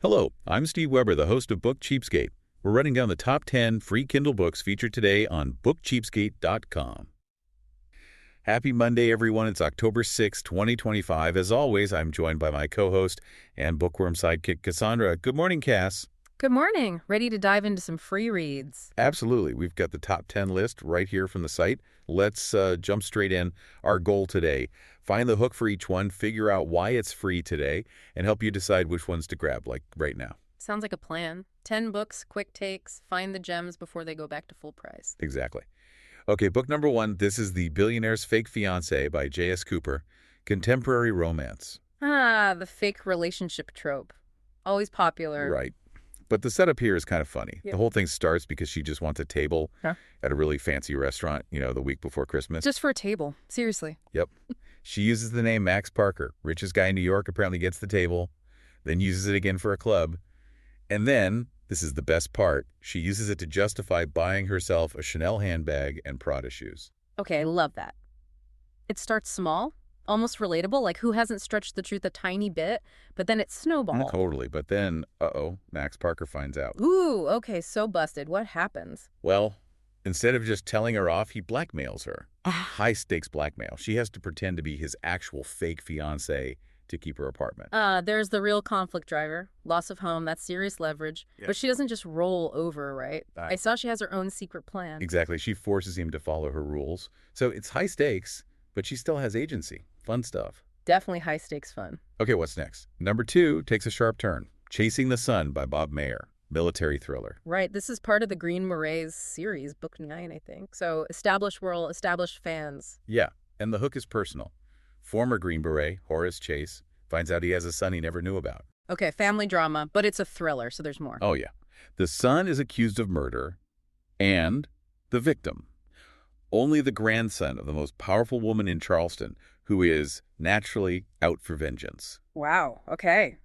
Hello, I'm Steve Weber, the host of Book Cheapskate. We're running down the top 10 free Kindle books featured today on bookcheapskate.com. Happy Monday, everyone. It's October 6, 2025. As always, I'm joined by my co-host and bookworm sidekick, Cassandra. Good morning, Cass. Good morning. Ready to dive into some free reads. Absolutely. We've got the top 10 list right here from the site. Let's jump straight in. Our goal today, find the hook for each one, figure out why it's free today, and help you decide which ones to grab, like right now. Sounds like a plan. 10 books, quick takes, find the gems before they go back to full price. Exactly. Okay, book number 1. This is The Billionaire's Fake Fiancé by J.S. Cooper. Contemporary romance. Ah, the fake relationship trope. Always popular. Right. But the setup here is kind of funny. Yep. The whole thing starts because she just wants a table at a really fancy restaurant, the week before Christmas. Just for a table. Seriously. Yep. She uses the name Max Parker. Richest guy in New York apparently gets the table, then uses it again for a club. And then, this is the best part, she uses it to justify buying herself a Chanel handbag and Prada shoes. Okay, I love that. It starts small, almost relatable, like who hasn't stretched the truth a tiny bit, but then it snowballs. Totally. But then, Max Parker finds out. Ooh, okay, so busted. What happens? Well, instead of just telling her off, he blackmails her. High-stakes blackmail. She has to pretend to be his actual fake fiancé to keep her apartment. There's the real conflict driver. Loss of home, that's serious leverage. Yeah. But she doesn't just roll over, right? I saw she has her own secret plan. Exactly. She forces him to follow her rules. So it's high stakes, but she still has agency. Fun stuff. Definitely high stakes fun. Okay, what's next? Number 2 takes a sharp turn. Chasing the Sun by Bob Mayer. Military thriller. Right. This is part of the Green Berets series, book 9, I think. So established world, established fans. Yeah, and the hook is personal. Former Green Beret, Horace Chase, finds out he has a son he never knew about. Okay, family drama, but it's a thriller, so there's more. Oh, yeah. The son is accused of murder, and the victim. Only the grandson of the most powerful woman in Charleston, who is naturally out for vengeance. Wow, okay.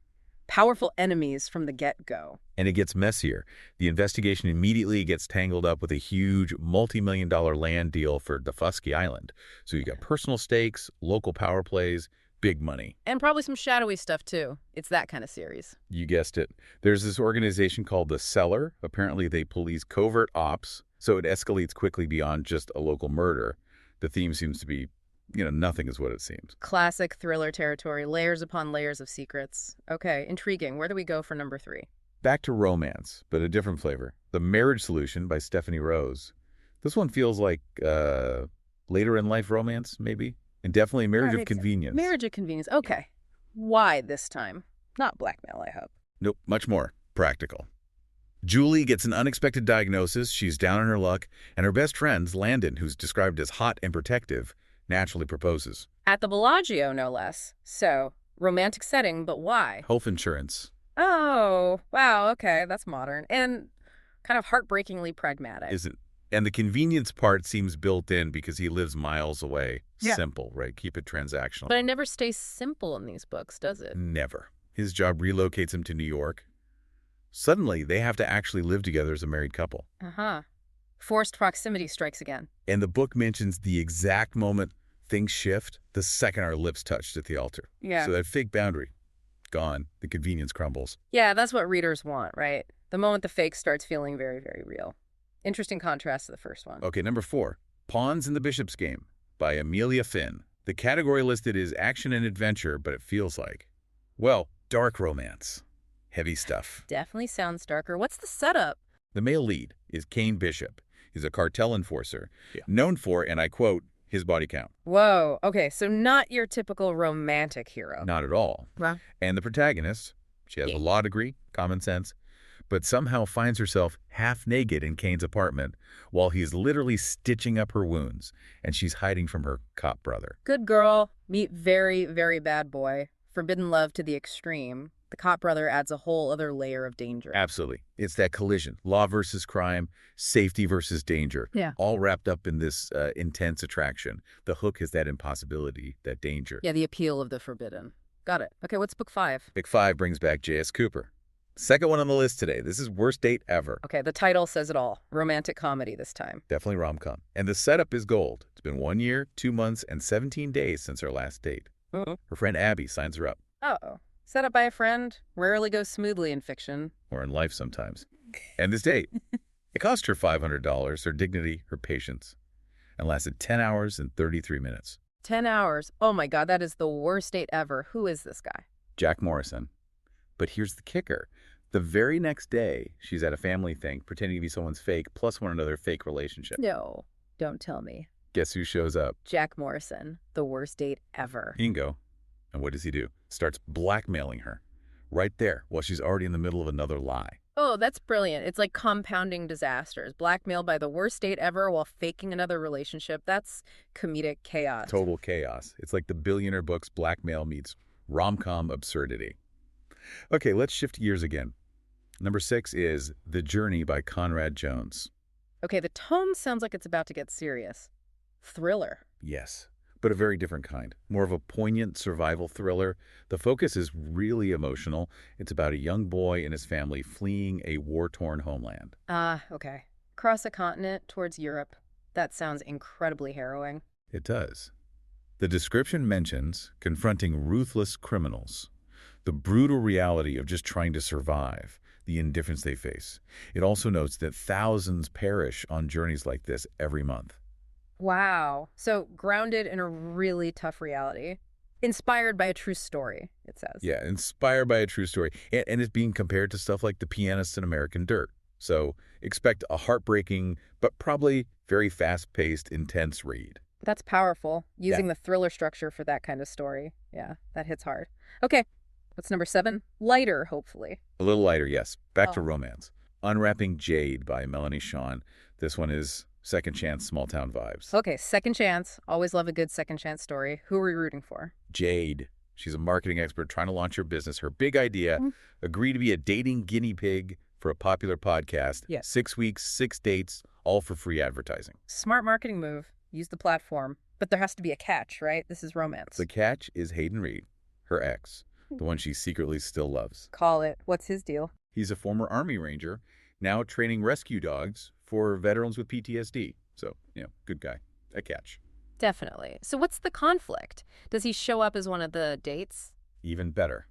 Powerful enemies from the get-go. And it gets messier. The investigation immediately gets tangled up with a huge multi-million-dollar land deal for Defusky Island. So you got personal stakes, local power plays, big money. And probably some shadowy stuff, too. It's that kind of series. You guessed it. There's this organization called The Cellar. Apparently they police covert ops, so it escalates quickly beyond just a local murder. The theme seems to be, nothing is what it seems. Classic thriller territory, layers upon layers of secrets. Okay, intriguing. Where do we go for number 3? Back to romance, but a different flavor. The Marriage Solution by Stephanie Rose. This one feels like later in life romance, maybe? And definitely Marriage of Convenience. Marriage of Convenience. Okay. Why this time? Not blackmail, I hope. Nope, much more practical. Julie gets an unexpected diagnosis. She's down on her luck, and her best friend, Landon, who's described as hot and protective, naturally proposes. At the Bellagio, no less. So, romantic setting, but why? Health insurance. Oh, wow, okay, that's modern. And kind of heartbreakingly pragmatic. Isn't? And the convenience part seems built in because he lives miles away. Yeah. Simple, right? Keep it transactional. But it never stays simple in these books, does it? Never. His job relocates him to New York. Suddenly, they have to actually live together as a married couple. Uh-huh. Forced proximity strikes again. And the book mentions the exact moment things shift the second our lips touched at the altar. Yeah. So that fake boundary, gone. The convenience crumbles. Yeah, that's what readers want, right? The moment the fake starts feeling very, very real. Interesting contrast to the first one. Okay, number 4, Pawns in the Bishop's Game by Amelia Finn. The category listed is action and adventure, but it feels like, dark romance. Heavy stuff. Definitely sounds darker. What's the setup? The male lead is Kane Bishop. He's a cartel enforcer, known for, and I quote, his body count. Whoa, okay, so not your typical romantic hero. Not at all. Wow. And the protagonist, she has a law degree, common sense, but somehow finds herself half naked in Kane's apartment while he's literally stitching up her wounds, and she's hiding from her cop brother. Good girl, meet very, very bad boy. Forbidden love to the extreme. The cop brother adds a whole other layer of danger. Absolutely. It's that collision. Law versus crime, safety versus danger. Yeah. All wrapped up in this intense attraction. The hook is that impossibility, that danger. Yeah, the appeal of the forbidden. Got it. Okay, what's book 5? Book 5 brings back J.S. Cooper. Second one on the list today. This is Worst Date Ever. Okay, the title says it all. Romantic comedy this time. Definitely rom-com. And the setup is gold. It's been 1 year, 2 months, and 17 days since her last date. Her friend Abby signs her up. Uh-oh. Set up by a friend rarely goes smoothly in fiction. Or in life sometimes. And this date, it cost her $500, her dignity, her patience, and lasted 10 hours and 33 minutes. 10 hours. Oh my God, that is the worst date ever. Who is this guy? Jack Morrison. But here's the kicker. The very next day, she's at a family thing, pretending to be someone's fake, plus one another fake relationship. No, don't tell me. Guess who shows up? Jack Morrison, the worst date ever. Ingo. And what does he do? Starts blackmailing her. Right there, while she's already in the middle of another lie. Oh, that's brilliant. It's like compounding disasters. Blackmailed by the worst date ever while faking another relationship. That's comedic chaos. Total chaos. It's like the billionaire book's blackmail meets rom-com absurdity. Okay, let's shift gears again. Number 6 is The Journey by Conrad Jones. Okay, the tone sounds like it's about to get serious. Thriller. Yes, but a very different kind. More of a poignant survival thriller. The focus is really emotional. It's about a young boy and his family fleeing a war-torn homeland. Okay. Across a continent towards Europe. That sounds incredibly harrowing. It does. The description mentions confronting ruthless criminals, the brutal reality of just trying to survive, the indifference they face. It also notes that thousands perish on journeys like this every month. Wow. So grounded in a really tough reality. Inspired by a true story, it says. Yeah, inspired by a true story. And it's being compared to stuff like The Pianist and American Dirt. So expect a heartbreaking, but probably very fast-paced, intense read. That's powerful, using the thriller structure for that kind of story. Yeah, that hits hard. Okay, what's number 7? Lighter, hopefully. A little lighter, yes. Back to romance. Unwrapping Jade by Melanie Shawn. This one is second chance, small town vibes. Okay, second chance. Always love a good second chance story. Who are we rooting for? Jade. She's a marketing expert trying to launch her business. Her big idea, agree to be a dating guinea pig for a popular podcast. Yes. 6 weeks, 6 dates, all for free advertising. Smart marketing move. Use the platform. But there has to be a catch, right? This is romance. The catch is Hayden Reed, her ex, the one she secretly still loves. Call it. What's his deal? He's a former Army Ranger, now training rescue dogs for veterans with PTSD. So, good guy. A catch. Definitely. So what's the conflict? Does he show up as one of the dates? Even better.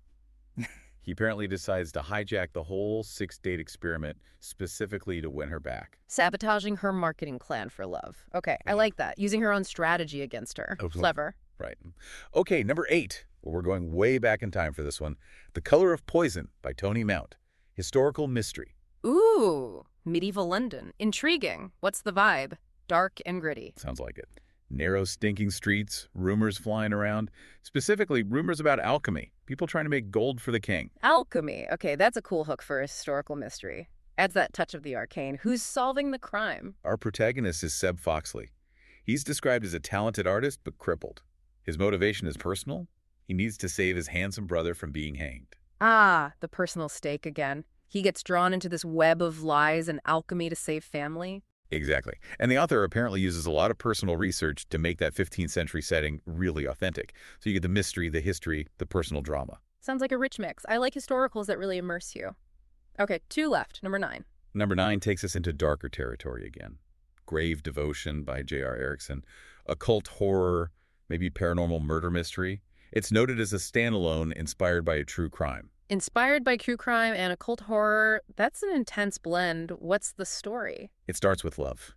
He apparently decides to hijack the whole 6-date experiment specifically to win her back. Sabotaging her marketing plan for love. Okay, I like that. Using her own strategy against her. Clever. Right. Okay, number 8. Well, we're going way back in time for this one. The Color of Poison by Tony Mount. Historical mystery. Ooh, medieval London. Intriguing. What's the vibe? Dark and gritty. Sounds like it. Narrow, stinking streets, rumors flying around, specifically rumors about alchemy, people trying to make gold for the king. Alchemy. Okay, that's a cool hook for a historical mystery. Adds that touch of the arcane. Who's solving the crime? Our protagonist is Seb Foxley. He's described as a talented artist, but crippled. His motivation is personal. He needs to save his handsome brother from being hanged. Ah, the personal stake again. He gets drawn into this web of lies and alchemy to save family. Exactly. And the author apparently uses a lot of personal research to make that 15th century setting really authentic. So you get the mystery, the history, the personal drama. Sounds like a rich mix. I like historicals that really immerse you. Okay, 2 left. Number 9. Number 9 takes us into darker territory again. Grave Devotion by J.R. Erickson. Occult horror, maybe paranormal murder mystery. It's noted as a standalone inspired by a true crime. Inspired by true crime and occult horror, that's an intense blend. What's the story? It starts with love.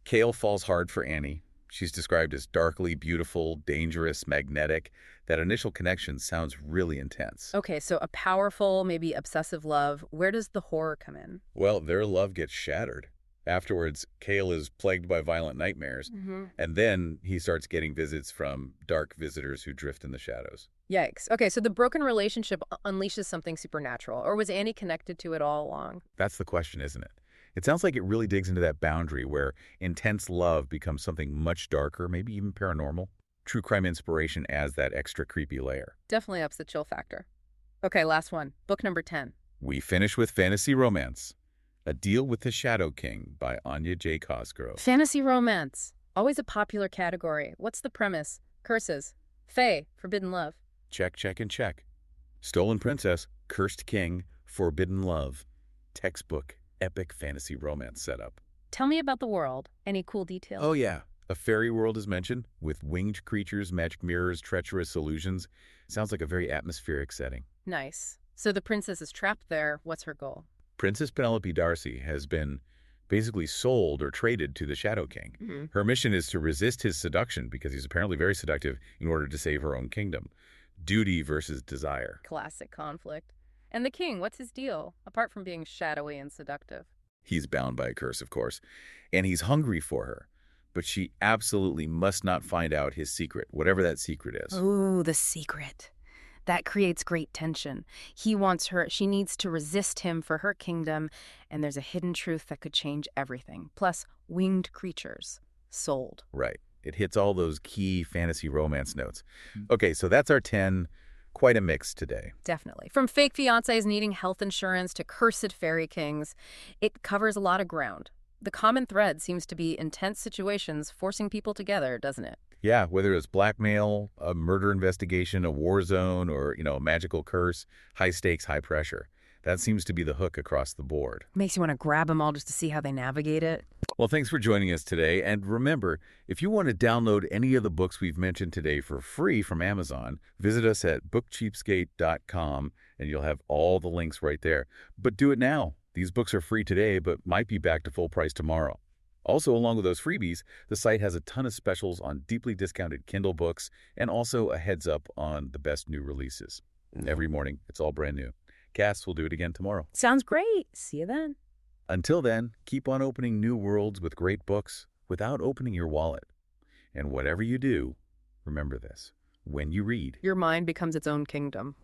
Cale falls hard for Annie. She's described as darkly beautiful, dangerous, magnetic. That initial connection sounds really intense. Okay, so a powerful, maybe obsessive love. Where does the horror come in? Well, their love gets shattered. Afterwards, Cale is plagued by violent nightmares, and then he starts getting visits from dark visitors who drift in the shadows. Yikes. Okay, so the broken relationship unleashes something supernatural, or was Annie connected to it all along? That's the question, isn't it? It sounds like it really digs into that boundary where intense love becomes something much darker, maybe even paranormal. True crime inspiration adds that extra creepy layer. Definitely ups the chill factor. Okay, last one. Book number 10. We finish with fantasy romance. A Deal with the Shadow King by Anya J. Cosgrove. Fantasy romance. Always a popular category. What's the premise? Curses. Fae. Forbidden love. Check, check, and check. Stolen Princess, Cursed King, Forbidden Love. Textbook, epic fantasy romance setup. Tell me about the world. Any cool details? Oh, yeah. A fairy world is mentioned, with winged creatures, magic mirrors, treacherous illusions. Sounds like a very atmospheric setting. Nice. So the princess is trapped there. What's her goal? Princess Penelope Darcy has been basically sold or traded to the Shadow King. Her mission is to resist his seduction, because he's apparently very seductive, in order to save her own kingdom. Duty versus desire. Classic conflict. And the king, what's his deal, apart from being shadowy and seductive? He's bound by a curse, of course, and he's hungry for her. But she absolutely must not find out his secret, whatever that secret is. Ooh, the secret. That creates great tension. He wants her, she needs to resist him for her kingdom, and there's a hidden truth that could change everything. Plus, winged creatures. Sold. Right. It hits all those key fantasy romance notes. Okay, so that's our 10. Quite a mix today. Definitely. From fake fiancés needing health insurance to cursed fairy kings, it covers a lot of ground. The common thread seems to be intense situations forcing people together, doesn't it? Yeah, whether it's blackmail, a murder investigation, a war zone, or, a magical curse, high stakes, high pressure. That seems to be the hook across the board. Makes you want to grab them all just to see how they navigate it. Well, thanks for joining us today. And remember, if you want to download any of the books we've mentioned today for free from Amazon, visit us at bookcheapskate.com and you'll have all the links right there. But do it now. These books are free today, but might be back to full price tomorrow. Also, along with those freebies, the site has a ton of specials on deeply discounted Kindle books and also a heads up on the best new releases. Every morning, it's all brand new. Cass will do it again tomorrow. Sounds great. See you then. Until then, keep on opening new worlds with great books without opening your wallet. And whatever you do, remember this: when you read, Your mind becomes its own kingdom.